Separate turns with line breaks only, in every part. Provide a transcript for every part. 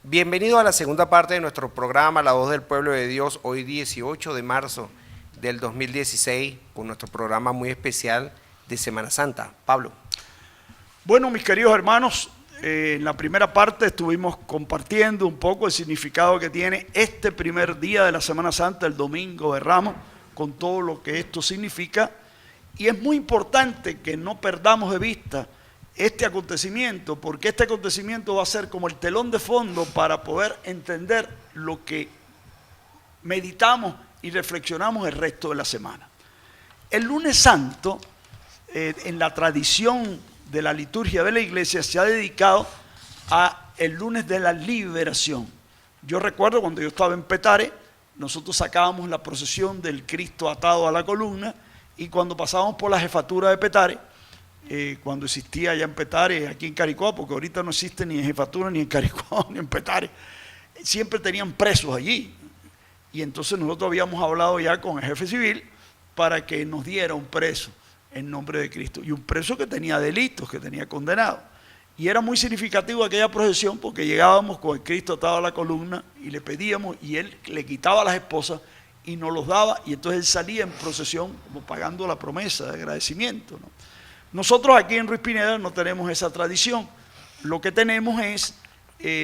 Bienvenido a la segunda parte de nuestro programa La Voz del Pueblo de Dios, hoy 18 de marzo del 2016, con nuestro programa muy especial de Semana Santa. Pablo.
Bueno, mis queridos hermanos, en la primera parte estuvimos compartiendo un poco el significado que tiene este primer día de la Semana Santa, el Domingo de Ramos, con todo lo que esto significa. Y es muy importante que no perdamos de vista este acontecimiento, porque este acontecimiento va a ser como el telón de fondo para poder entender lo que meditamos y reflexionamos el resto de la semana. El lunes santo, en la tradición de la liturgia de la iglesia, se ha dedicado a el lunes de la liberación. Yo recuerdo cuando yo estaba en Petare, nosotros sacábamos la procesión del Cristo atado a la columna, y cuando pasábamos por la jefatura de Petare, cuando existía allá en Petare, aquí en Caricuao, porque ahorita no existe ni en jefatura, ni en Caricuao, ni en Petare, siempre tenían presos allí. Y entonces nosotros habíamos hablado ya con el jefe civil para que nos diera un preso en nombre de Cristo. Y un preso que tenía delitos, que tenía condenado. Y era muy significativo aquella procesión porque llegábamos con el Cristo atado a la columna y le pedíamos, y él le quitaba a las esposas y nos los daba, y entonces él salía en procesión como pagando la promesa de agradecimiento, ¿no? Nosotros aquí en Ruiz Pineda no tenemos esa tradición. Lo que tenemos es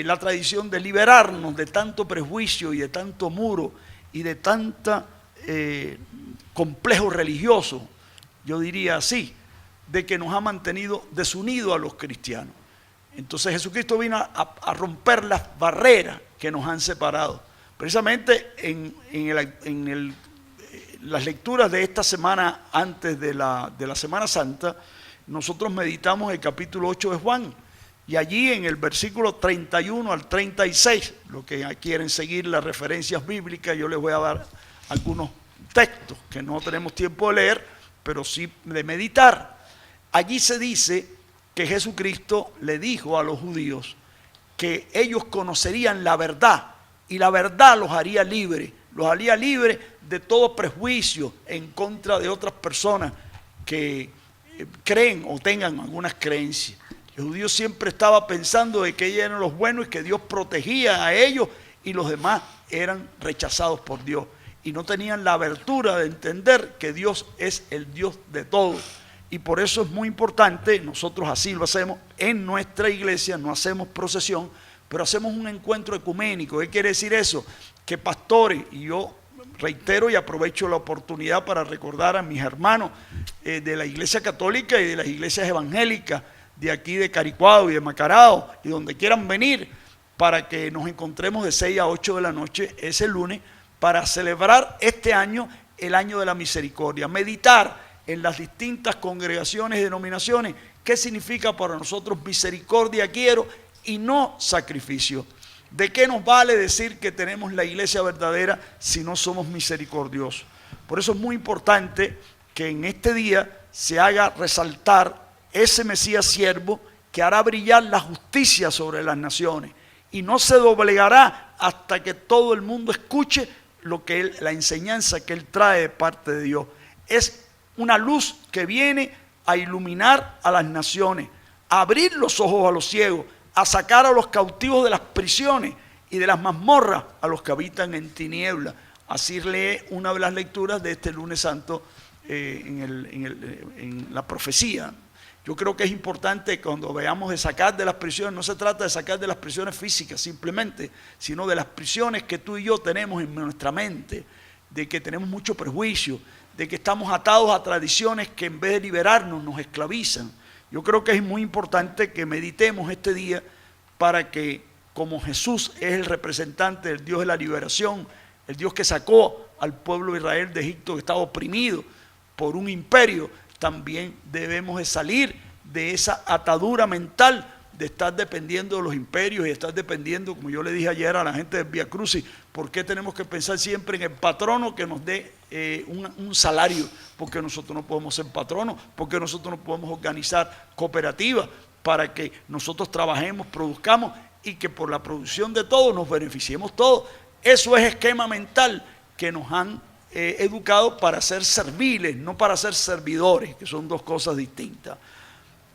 la tradición de liberarnos de tanto prejuicio y de tanto muro y de tanto complejo religioso, yo diría así, de que nos ha mantenido desunidos a los cristianos. Entonces Jesucristo vino a romper las barreras que nos han separado. Precisamente en las lecturas de esta semana antes de la Semana Santa, nosotros meditamos el capítulo 8 de Juan, y allí en el versículo 31 al 36, los que quieren seguir las referencias bíblicas, yo les voy a dar algunos textos que no tenemos tiempo de leer, pero sí de meditar. Allí se dice que Jesucristo le dijo a los judíos que ellos conocerían la verdad, y la verdad los haría libres de todo prejuicio en contra de otras personas que creen o tengan algunas creencias. El judío siempre estaba pensando de que ellos eran los buenos y que Dios protegía a ellos, y los demás eran rechazados por Dios y no tenían la abertura de entender que Dios es el Dios de todos. Y por eso es muy importante, nosotros así lo hacemos en nuestra iglesia, no hacemos procesión, pero hacemos un encuentro ecuménico. ¿Qué quiere decir eso? Que pastores, y yo reitero y aprovecho la oportunidad para recordar a mis hermanos de la Iglesia Católica y de las iglesias evangélicas de aquí de Caricuao y de Macarao, y donde quieran venir, para que nos encontremos de 6 a 8 de la noche ese lunes para celebrar este año, el año de la misericordia, meditar en las distintas congregaciones y denominaciones qué significa para nosotros misericordia quiero y no sacrificio. ¿De qué nos vale decir que tenemos la iglesia verdadera si no somos misericordiosos? Por eso es muy importante que en este día se haga resaltar ese Mesías siervo que hará brillar la justicia sobre las naciones, y no se doblegará hasta que todo el mundo escuche lo que la enseñanza que él trae de parte de Dios. Es una luz que viene a iluminar a las naciones, a abrir los ojos a los ciegos, a sacar a los cautivos de las prisiones y de las mazmorras a los que habitan en tinieblas. Así lee una de las lecturas de este lunes santo en la profecía. Yo creo que es importante cuando veamos de sacar de las prisiones, no se trata de sacar de las prisiones físicas simplemente, sino de las prisiones que tú y yo tenemos en nuestra mente, de que tenemos mucho prejuicio, de que estamos atados a tradiciones que en vez de liberarnos nos esclavizan. Yo creo que es muy importante que meditemos este día para que, como Jesús es el representante del Dios de la liberación, el Dios que sacó al pueblo de Israel de Egipto, que estaba oprimido por un imperio, también debemos de salir de esa atadura mental de estar dependiendo de los imperios y estar dependiendo, como yo le dije ayer a la gente de Vía Crucis, ¿por qué tenemos que pensar siempre en el patrono que nos dé un salario? Porque nosotros no podemos ser patronos, porque nosotros no podemos organizar cooperativas para que nosotros trabajemos, produzcamos y que por la producción de todos nos beneficiemos todos. Eso es esquema mental que nos han educado para ser serviles, no para ser servidores, que son dos cosas distintas.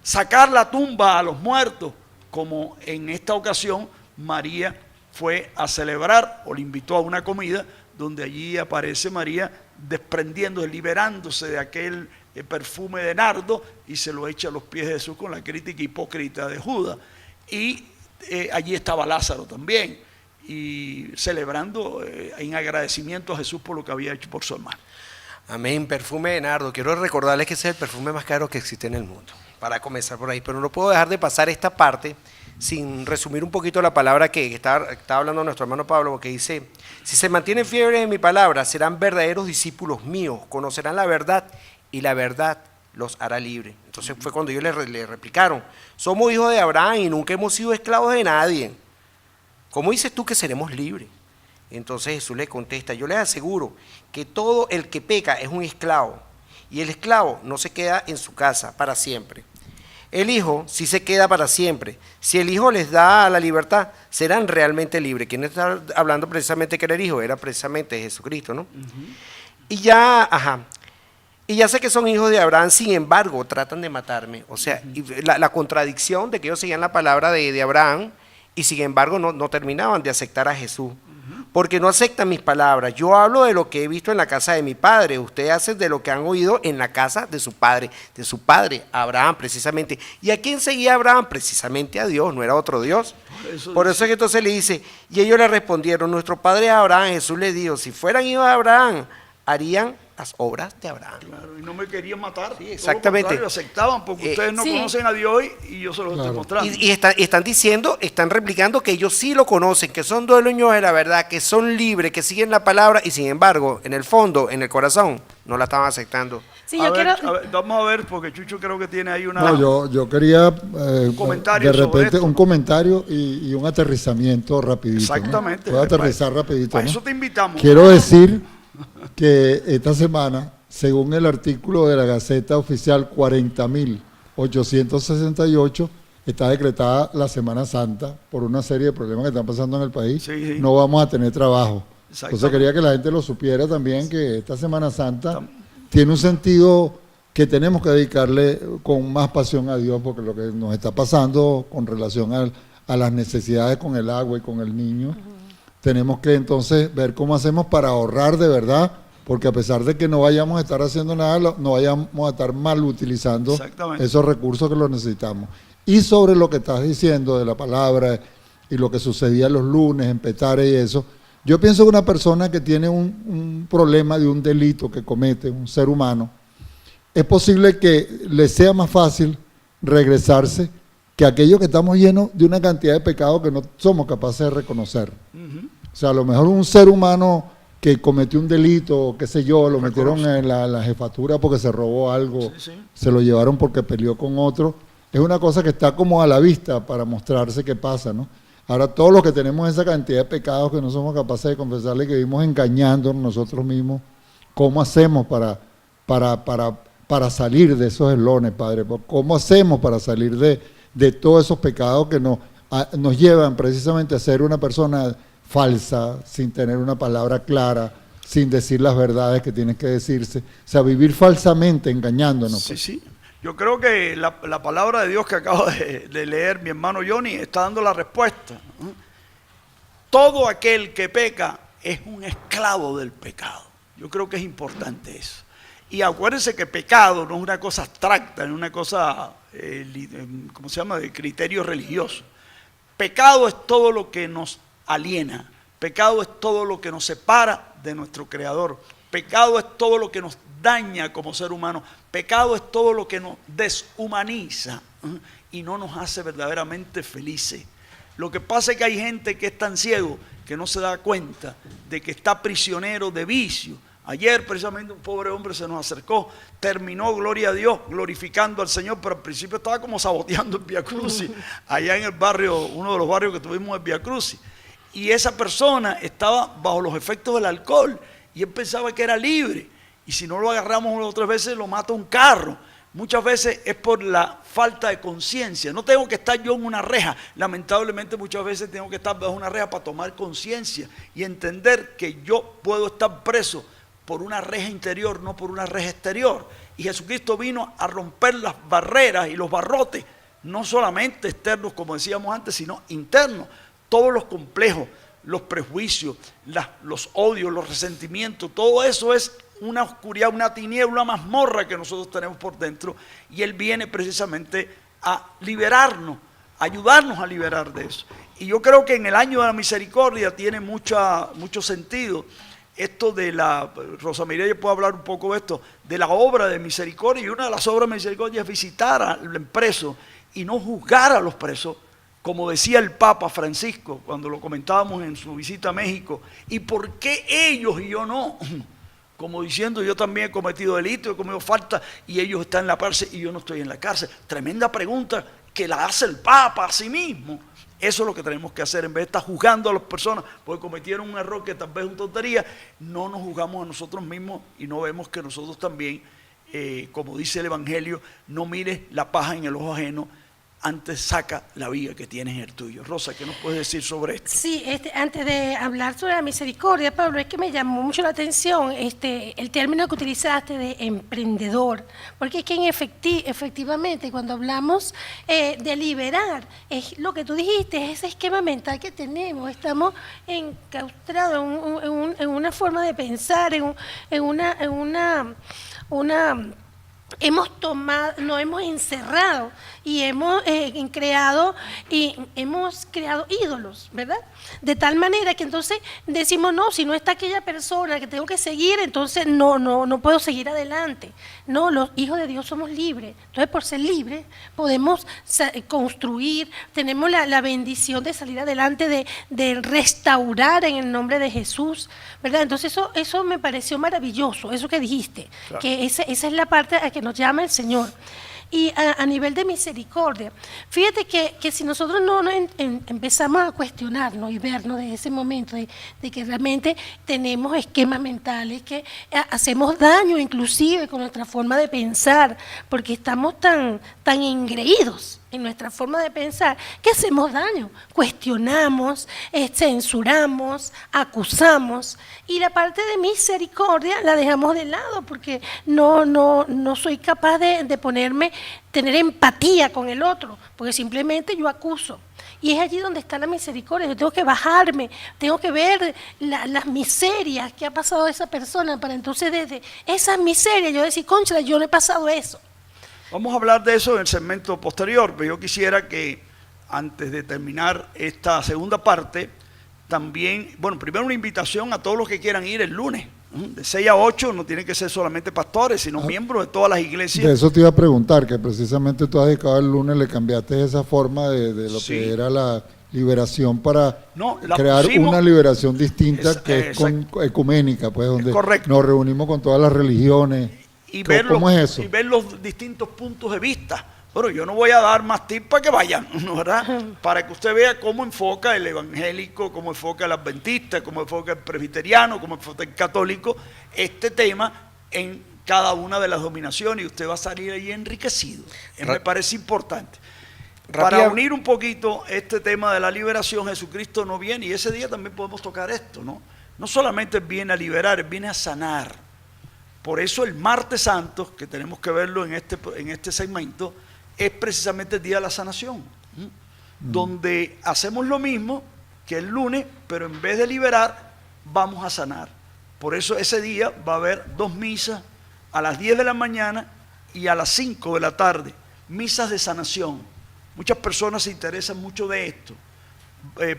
Sacar la tumba a los muertos, como en esta ocasión María fue a celebrar o le invitó a una comida donde allí aparece María desprendiéndose, liberándose de aquel perfume de nardo y se lo echa a los pies de Jesús con la crítica hipócrita de Judas. Y allí estaba Lázaro también, y celebrando en agradecimiento a Jesús por lo que había hecho por su hermano.
Amén, perfume de nardo. Quiero recordarles que ese es el perfume más caro que existe en el mundo, para comenzar por ahí. Pero no puedo dejar de pasar esta parte sin resumir un poquito la palabra que está hablando nuestro hermano Pablo, porque dice: si se mantienen fieles en mi palabra, serán verdaderos discípulos míos, conocerán la verdad y la verdad los hará libres. Entonces fue cuando ellos le replicaron: somos hijos de Abraham y nunca hemos sido esclavos de nadie. ¿Cómo dices tú que seremos libres? Entonces Jesús le contesta: yo les aseguro que todo el que peca es un esclavo, y el esclavo no se queda en su casa para siempre. El Hijo sí se queda para siempre. Si el Hijo les da la libertad, serán realmente libres. ¿Quién está hablando precisamente que era el Hijo? Era precisamente Jesucristo, ¿no? Y ya sé que son hijos de Abraham, sin embargo, tratan de matarme. O sea, la contradicción de que ellos seguían la palabra de Abraham y sin embargo no terminaban de aceptar a Jesús. Porque no aceptan mis palabras. Yo hablo de lo que he visto en la casa de mi padre. Ustedes hacen de lo que han oído en la casa de su padre Abraham, precisamente. ¿Y a quién seguía Abraham? Precisamente a Dios, no era otro Dios. Por eso es que entonces le dice, y ellos le respondieron: nuestro padre Abraham. Jesús les dijo: si fueran hijos de Abraham, harían las obras de Abraham.
Claro, y no me querían matar.
Sí, exactamente.
Lo aceptaban porque ustedes no conocen a Dios y yo se los estoy mostrando.
Y están diciendo, están replicando que ellos sí lo conocen, que son dueños de la verdad, que son libres, que siguen la palabra, y sin embargo, en el fondo, en el corazón, no la estaban aceptando.
Sí, yo quiero...
vamos a ver, porque Chucho creo que tiene ahí una...
No, yo quería
comentario
de repente
sobre esto.
un comentario y un aterrizamiento rapidito.
Exactamente.
¿No? Voy a aterrizar rapidito.
Para
¿no?
eso te invitamos.
Quiero decir que esta semana, según el artículo de la Gaceta Oficial 40.868, está decretada la Semana Santa por una serie de problemas que están pasando en el país.
Sí.
No vamos a tener trabajo. Entonces quería que la gente lo supiera también, que esta Semana Santa tiene un sentido que tenemos que dedicarle con más pasión a Dios, porque lo que nos está pasando con relación a las necesidades con el agua y con el niño, tenemos que entonces ver cómo hacemos para ahorrar de verdad, porque a pesar de que no vayamos a estar haciendo nada, no vayamos a estar mal utilizando esos recursos que los necesitamos. Y sobre lo que estás diciendo de la palabra y lo que sucedía los lunes en Petare y eso, yo pienso que una persona que tiene un problema de un delito que comete un ser humano, es posible que le sea más fácil regresarse que aquellos que estamos llenos de una cantidad de pecados que no somos capaces de reconocer. O sea, a lo mejor un ser humano que cometió un delito, qué sé yo, lo metieron en la jefatura porque se robó algo, se lo llevaron porque peleó con otro, es una cosa que está como a la vista para mostrarse qué pasa, ¿no? Ahora, todos los que tenemos esa cantidad de pecados que no somos capaces de confesarle, que vivimos engañándonos nosotros mismos, ¿cómo hacemos para salir de esos eslones, Padre? ¿Cómo hacemos para salir de todos esos pecados que nos llevan precisamente a ser una persona falsa, sin tener una palabra clara, sin decir las verdades que tienen que decirse? O sea, vivir falsamente, engañándonos.
Sí, sí. Yo creo que la palabra de Dios que acaba de leer mi hermano Johnny está dando la respuesta. Todo aquel que peca es un esclavo del pecado. Yo creo que es importante eso. Y acuérdense que pecado no es una cosa abstracta, no es una cosa, ¿cómo se llama?, de criterio religioso. Pecado es todo lo que nos aliena. Pecado es todo lo que nos separa de nuestro Creador. Pecado es todo lo que nos daña como ser humano. Pecado es todo lo que nos deshumaniza y no nos hace verdaderamente felices. Lo que pasa es que hay gente que es tan ciego que no se da cuenta de que está prisionero de vicio. Ayer precisamente un pobre hombre se nos acercó, terminó, gloria a Dios, glorificando al Señor, pero al principio estaba como saboteando el Via Crucis, allá en el barrio, uno de los barrios que tuvimos en Via Crucis. Y esa persona estaba bajo los efectos del alcohol y él pensaba que era libre. Y si no lo agarramos una o tres veces, lo mata un carro. Muchas veces es por la falta de conciencia. No tengo que estar yo en una reja. Lamentablemente muchas veces tengo que estar bajo una reja para tomar conciencia y entender que yo puedo estar preso por una reja interior, no por una reja exterior. Y Jesucristo vino a romper las barreras y los barrotes, no solamente externos, como decíamos antes, sino internos. Todos los complejos, los prejuicios, los odios, los resentimientos, todo eso es una oscuridad, una tiniebla, una mazmorra que nosotros tenemos por dentro, y Él viene precisamente a liberarnos, a ayudarnos a liberar de eso. Y yo creo que en el año de la misericordia tiene mucho sentido esto de Rosa Mireya puede hablar un poco de esto, de la obra de misericordia, y una de las obras de misericordia es visitar al preso y no juzgar a los presos, como decía el Papa Francisco cuando lo comentábamos en su visita a México. ¿Y por qué ellos y yo no? Como diciendo, yo también he cometido delito, he cometido falta, y ellos están en la cárcel y yo no estoy en la cárcel. Tremenda pregunta que la hace el Papa a sí mismo. Eso es lo que tenemos que hacer. En vez de estar juzgando a las personas porque cometieron un error que tal vez es una tontería, no nos juzgamos a nosotros mismos y no vemos que nosotros también, como dice el Evangelio, no mires la paja en el ojo ajeno, antes saca la viga que tienes en el tuyo. Rosa, ¿qué nos puedes decir sobre esto?
Sí, antes de hablar sobre la misericordia, Pablo, es que me llamó mucho la atención el término que utilizaste de emprendedor, porque es que efectivamente cuando hablamos de liberar, es lo que tú dijiste, es ese esquema mental que tenemos, estamos enclaustrados en una forma de pensar, nos hemos encerrado y hemos creado ídolos, ¿verdad? De tal manera que entonces decimos, no, si no está aquella persona que tengo que seguir, entonces no puedo seguir adelante. No, los hijos de Dios somos libres. Entonces, por ser libres, podemos construir, tenemos la bendición de salir adelante, de restaurar en el nombre de Jesús, ¿verdad? Entonces, eso me pareció maravilloso, eso que dijiste, claro. Que esa es la parte a que nos llama el Señor. Y a nivel de misericordia, fíjate que si nosotros no empezamos a cuestionarnos y vernos desde ese momento de que realmente tenemos esquemas mentales, que hacemos daño inclusive con nuestra forma de pensar, porque estamos tan engreídos en nuestra forma de pensar, que hacemos daño, cuestionamos, censuramos, acusamos, y la parte de misericordia la dejamos de lado, porque no soy capaz de tener empatía con el otro, porque simplemente yo acuso. Y es allí donde está la misericordia. Yo tengo que bajarme, tengo que ver las miserias que ha pasado esa persona, para entonces desde esas miserias yo decir, concha, yo no he pasado eso.
Vamos a hablar de eso en el segmento posterior, pero yo quisiera que antes de terminar esta segunda parte, también, bueno, primero una invitación a todos los que quieran ir el lunes, de 6 a 8, no tienen que ser solamente pastores, sino miembros de todas las iglesias.
De eso te iba a preguntar, que precisamente tú has dedicado el lunes, le cambiaste esa forma de lo que era la liberación para crear una liberación distinta que es ecuménica, pues, donde nos reunimos con todas las religiones.
Y ver los distintos puntos de vista. Bueno, yo no voy a dar más tips para que vayan, ¿verdad? Para que usted vea cómo enfoca el evangélico, cómo enfoca el adventista, cómo enfoca el presbiteriano, cómo enfoca el católico, este tema en cada una de las dominaciones, y usted va a salir ahí enriquecido. Me parece importante. Para unir un poquito este tema de la liberación, Jesucristo no viene, y ese día también podemos tocar esto, ¿no? No solamente viene a liberar, viene a sanar. Por eso el martes santo, que tenemos que verlo en este segmento, es precisamente el día de la sanación, donde hacemos lo mismo que el lunes, pero en vez de liberar, vamos a sanar. Por eso ese día va a haber 2 misas, a las 10 de la mañana y a las 5 de la tarde, misas de sanación. Muchas personas se interesan mucho de esto.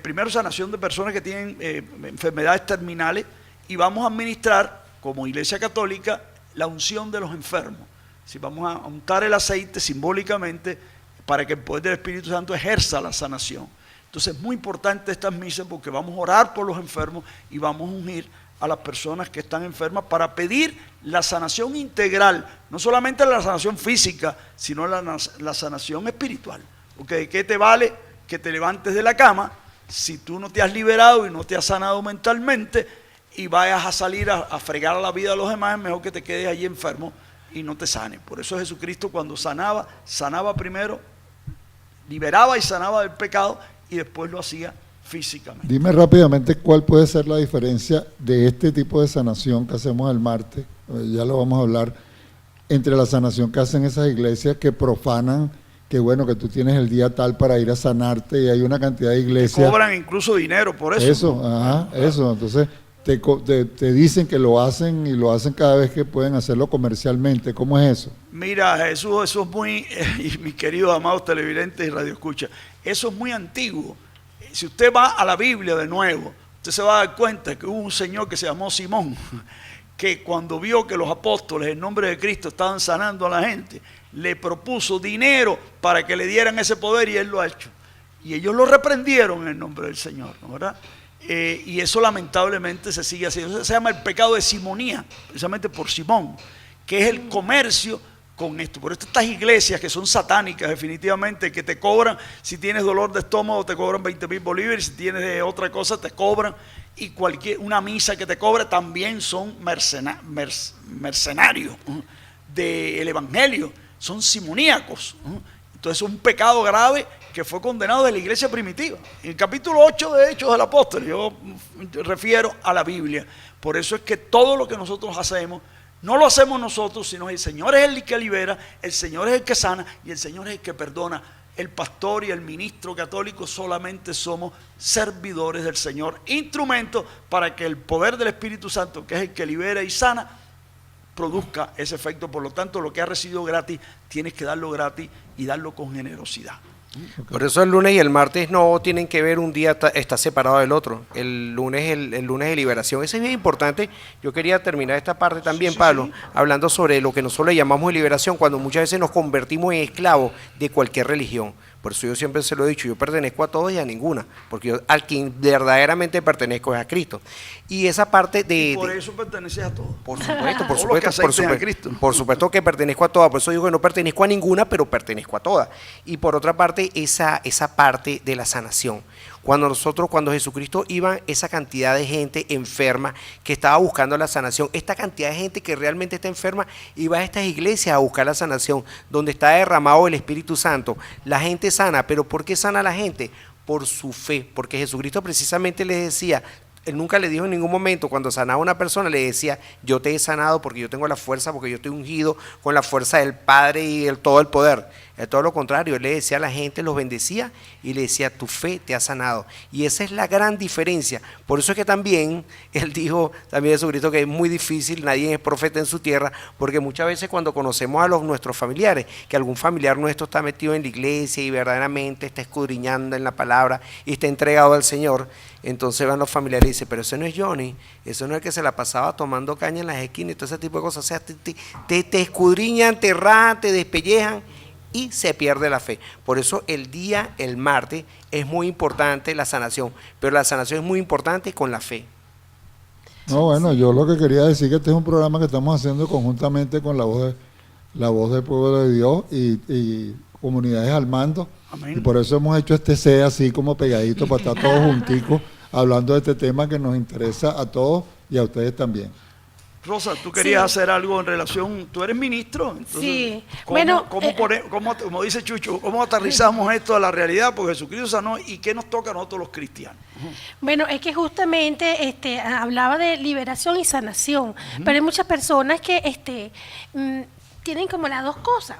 Primero, sanación de personas que tienen enfermedades terminales, y vamos a administrar, como Iglesia Católica, la unción de los enfermos. Si vamos a untar el aceite simbólicamente para que el poder del Espíritu Santo ejerza la sanación. Entonces es muy importante estas misas, porque vamos a orar por los enfermos y vamos a ungir a las personas que están enfermas para pedir la sanación integral, no solamente la sanación física, sino la sanación espiritual. Porque ¿de qué te vale que te levantes de la cama si tú no te has liberado y no te has sanado mentalmente, y vayas a salir a fregar a la vida de los demás? Es mejor que te quedes allí enfermo y no te sanes. Por eso Jesucristo, cuando sanaba primero, liberaba y sanaba del pecado, y después lo hacía físicamente.
Dime rápidamente cuál puede ser la diferencia de este tipo de sanación que hacemos el martes, ya lo vamos a hablar, entre la sanación que hacen esas iglesias que profanan que bueno, que tú tienes el día tal para ir a sanarte y hay una cantidad de iglesias.
Te cobran incluso dinero por eso.
Eso, ajá, eso. Entonces te dicen que lo hacen y lo hacen cada vez que pueden hacerlo comercialmente. ¿Cómo es eso?
Mira, Jesús, eso es muy, y mis queridos amados televidentes y radioescuchas, eso es muy antiguo. Si usted va a la Biblia de nuevo, usted se va a dar cuenta que hubo un señor que se llamó Simón, que cuando vio que los apóstoles en nombre de Cristo estaban sanando a la gente, le propuso dinero para que le dieran ese poder y él lo ha hecho. Y ellos lo reprendieron en el nombre del Señor, ¿no? ¿Verdad? Y eso lamentablemente se sigue haciendo. Eso se llama el pecado de simonía, precisamente por Simón, que es el comercio con esto. Por estas iglesias que son satánicas definitivamente, que te cobran, si tienes dolor de estómago te cobran 20,000 bolívares, si tienes otra cosa te cobran, y una misa que te cobra también son mercenarios del evangelio, son simoníacos. Entonces es un pecado grave que fue condenado de la iglesia primitiva. En el capítulo 8 de Hechos del Apóstol, yo refiero a la Biblia. Por eso es que todo lo que nosotros hacemos, no lo hacemos nosotros, sino el Señor es el que libera, el Señor es el que sana y el Señor es el que perdona. El pastor y el ministro católico solamente somos servidores del Señor, instrumentos para que el poder del Espíritu Santo, que es el que libera y sana, produzca ese efecto. Por lo tanto, lo que has recibido gratis, tienes que darlo gratis y darlo con generosidad.
Por eso el lunes y el martes no tienen que ver, un día está separado del otro. El lunes de liberación. Eso es bien importante. Yo quería terminar esta parte también, sí, Pablo, sí, hablando sobre lo que nosotros le llamamos liberación, cuando muchas veces nos convertimos en esclavos de cualquier religión. Por eso yo siempre se lo he dicho, yo pertenezco a todos y a ninguna, porque yo al quien verdaderamente pertenezco es a Cristo. Y esa parte de...
Y por eso perteneces a todos.
Por supuesto que pertenezco a todas, por eso digo que no pertenezco a ninguna, pero pertenezco a todas. Y por otra parte, esa parte de la sanación. Cuando Jesucristo iba esa cantidad de gente enferma que estaba buscando la sanación, esta cantidad de gente que realmente está enferma iba a estas iglesias a buscar la sanación, donde está derramado el Espíritu Santo. La gente sana, pero ¿por qué sana la gente? Por su fe, porque Jesucristo precisamente les decía, él nunca le dijo en ningún momento, cuando sanaba a una persona, le decía, yo te he sanado porque yo tengo la fuerza, porque yo estoy ungido con la fuerza del Padre y todo el poder. Todo lo contrario, él le decía a la gente, los bendecía y le decía, tu fe te ha sanado. Y esa es la gran diferencia. Por eso es que también, él dijo, también Jesucristo, que es muy difícil, nadie es profeta en su tierra, porque muchas veces cuando conocemos a nuestros familiares, que algún familiar nuestro está metido en la iglesia y verdaderamente está escudriñando en la palabra y está entregado al Señor, entonces van los familiares y dicen, pero ese no es Johnny, ese no es el que se la pasaba tomando caña en las esquinas y todo ese tipo de cosas. O sea, te escudriñan, te rajan, te despellejan y se pierde la fe. Por eso el martes, es muy importante la sanación, pero la sanación es muy importante con la fe.
No, bueno, yo lo que quería decir que este es un programa que estamos haciendo conjuntamente con la voz del pueblo de Dios y comunidades al mando. Amén. Y por eso hemos hecho este C así como pegadito para estar todos junticos hablando de este tema que nos interesa a todos y a ustedes también.
Rosa, tú querías hacer algo en relación, tú eres ministro, entonces,
sí.
como dice Chucho, ¿cómo aterrizamos esto a la realidad? Porque Jesucristo sanó, ¿y qué nos toca a nosotros los cristianos?
Bueno, es que justamente hablaba de liberación y sanación, pero hay muchas personas que tienen como las dos cosas.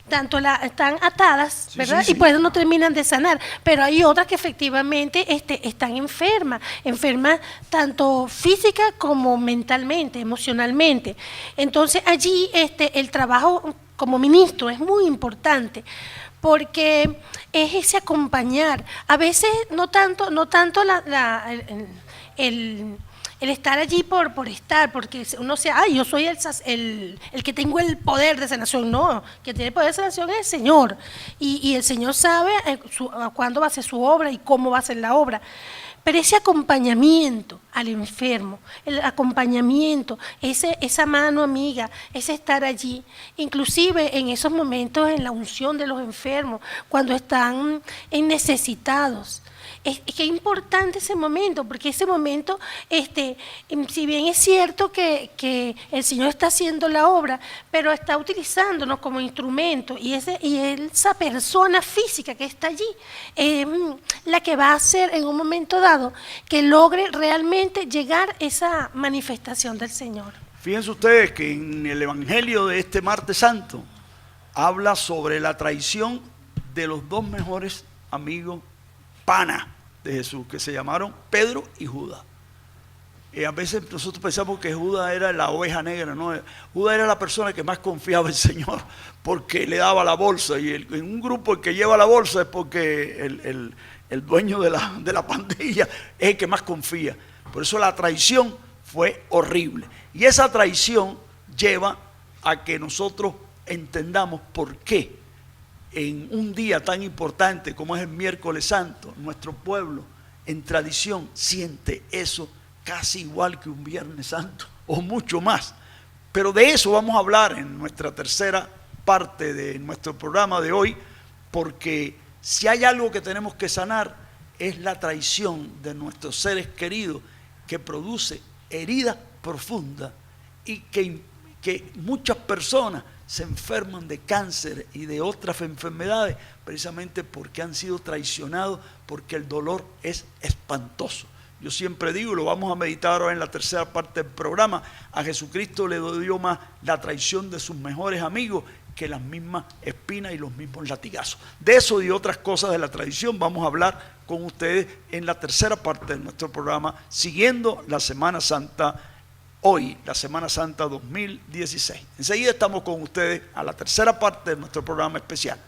Tanto están atadas, ¿verdad? Sí. Y por eso no terminan de sanar. Pero hay otras que efectivamente están enfermas tanto física como mentalmente, emocionalmente. Entonces allí el trabajo como ministro es muy importante, porque es ese acompañar. A veces no tanto el estar allí por estar, porque uno sea, ay, yo soy el que tengo el poder de sanación. No, que tiene el poder de sanación es el Señor. Y el Señor sabe cuándo va a hacer su obra y cómo va a hacer la obra. Pero ese acompañamiento al enfermo, el acompañamiento, esa mano amiga, ese estar allí, inclusive en esos momentos en la unción de los enfermos, cuando están necesitados. Es que es importante ese momento, porque ese momento, si bien es cierto que el Señor está haciendo la obra, pero está utilizándonos como instrumento, y esa persona física que está allí es la que va a hacer en un momento dado que logre realmente llegar esa manifestación del Señor.
Fíjense ustedes que en el Evangelio de este martes santo habla sobre la traición de los dos mejores amigos panas de Jesús, que se llamaron Pedro y Judas. A veces nosotros pensamos que Judas era la oveja negra, ¿no? Judas era la persona que más confiaba en el Señor, porque le daba la bolsa, y en un grupo el que lleva la bolsa es porque el dueño de la pandilla es el que más confía. Por eso la traición fue horrible. Y esa traición lleva a que nosotros entendamos por qué en un día tan importante como es el miércoles santo, nuestro pueblo en tradición siente eso casi igual que un viernes santo o mucho más. Pero de eso vamos a hablar en nuestra tercera parte de nuestro programa de hoy, porque si hay algo que tenemos que sanar es la traición de nuestros seres queridos, que produce heridas profundas y que muchas personas se enferman de cáncer y de otras enfermedades precisamente porque han sido traicionados, porque el dolor es espantoso. Yo siempre digo, y lo vamos a meditar ahora en la tercera parte del programa, a Jesucristo le dolió más la traición de sus mejores amigos que las mismas espinas y los mismos latigazos. De eso y otras cosas de la tradición vamos a hablar con ustedes en la tercera parte de nuestro programa, siguiendo la Semana Santa hoy, la Semana Santa 2016. Enseguida estamos con ustedes a la tercera parte de nuestro programa especial.